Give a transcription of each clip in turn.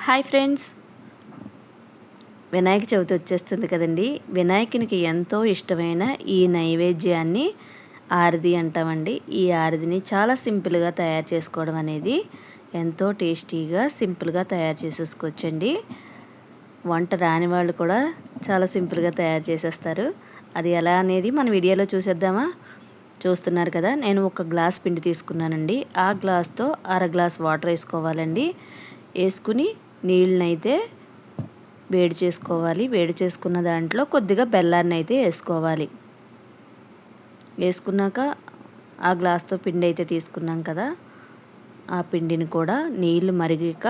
Hi friends, Vinayaka Chavithi వచ్చేస్తుంది కదండి. వినాయకునికి ఎంతో ఇష్టమైన ఈ నైవేద్యాన్ని ఆరతి అంటామండి. ఈ ఆరతిని చాలా సింపుల్గా తయారు చేసుకోవడం అనేది ఎంతో టేస్టీగా సింపుల్గా తయారు చేసేసుకోవచ్చండి. వంట రాని వాళ్ళు కూడా చాలా సింపుల్గా తయారు చేసేస్తారు. అది ఎలా అనేది మన వీడియోలో చూసేద్దామా? చూస్తున్నారు కదా, నేను ఒక గ్లాస్ పిండి తీసుకున్నానండి. ఆ గ్లాస్తో అర గ్లాస్ వాటర్ వేసుకోవాలండి. వేసుకుని నీళ్ళనైతే వేడి చేసుకోవాలి. వేడి చేసుకున్న దాంట్లో కొద్దిగా బెల్లాన్ని అయితే వేసుకోవాలి. వేసుకున్నాక ఆ గ్లాస్తో పిండి అయితే తీసుకున్నాం కదా, ఆ పిండిని కూడా నీళ్ళు మరిగాక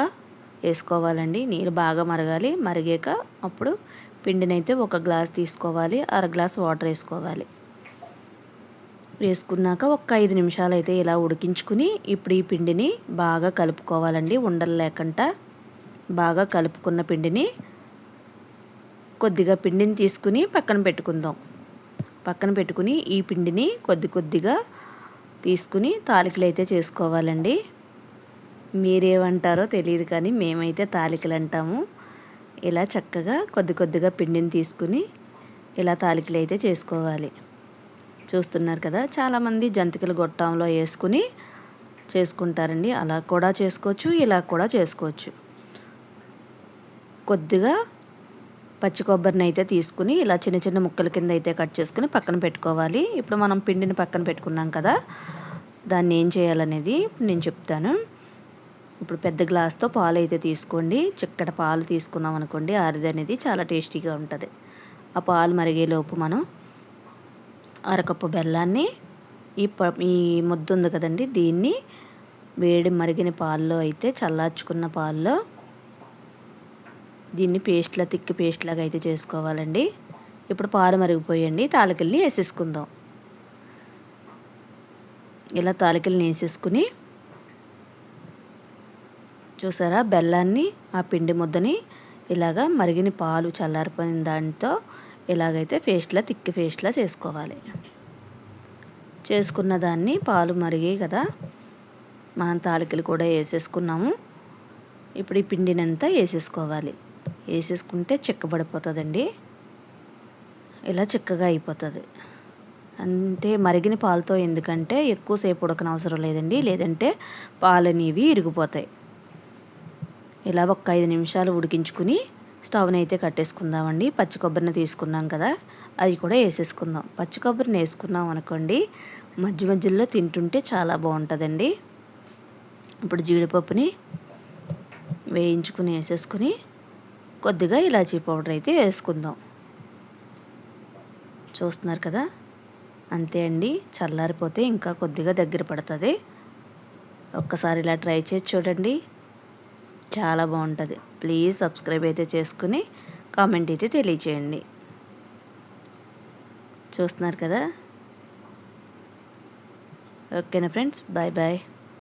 వేసుకోవాలండి. నీళ్ళు బాగా మరగాలి. మరిగాక అప్పుడు పిండిని అయితే ఒక గ్లాస్ తీసుకోవాలి. అర గ్లాస్ వాటర్ వేసుకోవాలి. వేసుకున్నాక ఒక 5 నిమిషాలు అయితే ఇలా ఉడికించుకుని ఇప్పుడు ఈ పిండిని బాగా కలుపుకోవాలండి. ఉండలు లేకుండా బాగా కలుపుకున్న పిండిని కొద్దిగా పిండిని తీసుకుని పక్కన పెట్టుకుందాం. పక్కన పెట్టుకుని ఈ పిండిని కొద్దిగా తీసుకుని తాలికలు అయితే చేసుకోవాలండి. మీరేమంటారో తెలియదు కానీ మేమైతే తాలికలు అంటాము. ఇలా చక్కగా కొద్దిగా పిండిని తీసుకుని ఇలా తాలికలు అయితే చేసుకోవాలి. చూస్తున్నారు కదా, చాలామంది జంతికల గొట్టంలో వేసుకుని చేసుకుంటారండి. అలా కూడా చేసుకోవచ్చు, ఇలా కూడా చేసుకోవచ్చు. కొద్దిగా పచ్చి కొబ్బరిని అయితే తీసుకుని ఇలా చిన్న ముక్కల కింద అయితే కట్ చేసుకుని పక్కన పెట్టుకోవాలి. ఇప్పుడు మనం పిండిని పక్కన పెట్టుకున్నాం కదా, దాన్ని ఏం చేయాలనేది నేను చెప్తాను. ఇప్పుడు పెద్ద గ్లాస్తో పాలు అయితే తీసుకోండి. చిక్కటి పాలు తీసుకున్నాం అనుకోండి, ఆరిది అనేది చాలా టేస్టీగా ఉంటుంది. ఆ పాలు మరిగేలోపు మనం అరకప్పు బెల్లాన్ని ఈ ముద్ద ఉంది కదండి, దీన్ని వేడి మరిగిన పాల్లో అయితే చల్లార్చుకున్న పాల్లో దీన్ని తిక్కి పేస్ట్ లాగా అయితే చేసుకోవాలండి. ఇప్పుడు పాలు మరిగిపోయండి, తాలికల్ని వేసేసుకుందాం. ఇలా తాలికల్ని వేసేసుకుని చూసారా, బెల్లాన్ని ఆ పిండి ముద్దని ఇలాగా మరిగిన పాలు చల్లారిపోయిన దాంతో ఇలాగైతే తిక్కి పేస్ట్లా చేసుకోవాలి. చేసుకున్న దాన్ని పాలు మరిగాయి కదా, మనం తాలికలు కూడా వేసేసుకున్నాము. ఇప్పుడు ఈ పిండినంతా వేసేసుకోవాలి. వేసేసుకుంటే చిక్కబడిపోతుందండి. ఇలా చిక్కగా అయిపోతుంది. అంటే మరిగిన పాలతో, ఎందుకంటే ఎక్కువసేపు ఉడకనవసరం లేదండి, లేదంటే పాలు అనేవి ఇరిగిపోతాయి. ఇలా ఒక 5 నిమిషాలు ఉడికించుకుని స్టవ్ని అయితే కట్టేసుకుందామండి. పచ్చి కొబ్బరిని తీసుకున్నాం కదా, అది కూడా వేసేసుకుందాం. పచ్చి కొబ్బరిని వేసుకున్నాం అనుకోండి, మధ్యలో తింటుంటే చాలా బాగుంటుందండి. ఇప్పుడు జీడిపప్పుని వేయించుకుని వేసేసుకుని కొద్దిగా ఇలాచీ పౌడర్ అయితే వేసుకుందాం. చూస్తున్నారు కదా, అంతే అండి. చల్లారిపోతే ఇంకా కొద్దిగా దగ్గర పడుతుంది. ఒక్కసారి ఇలా ట్రై చేసి చూడండి, చాలా బాగుంటుంది. ప్లీజ్ సబ్స్క్రైబ్ అయితే చేసుకుని కామెంట్ అయితే తెలియచేయండి. చూస్తున్నారు కదా. ఓకేనా ఫ్రెండ్స్, బాయ్ బాయ్.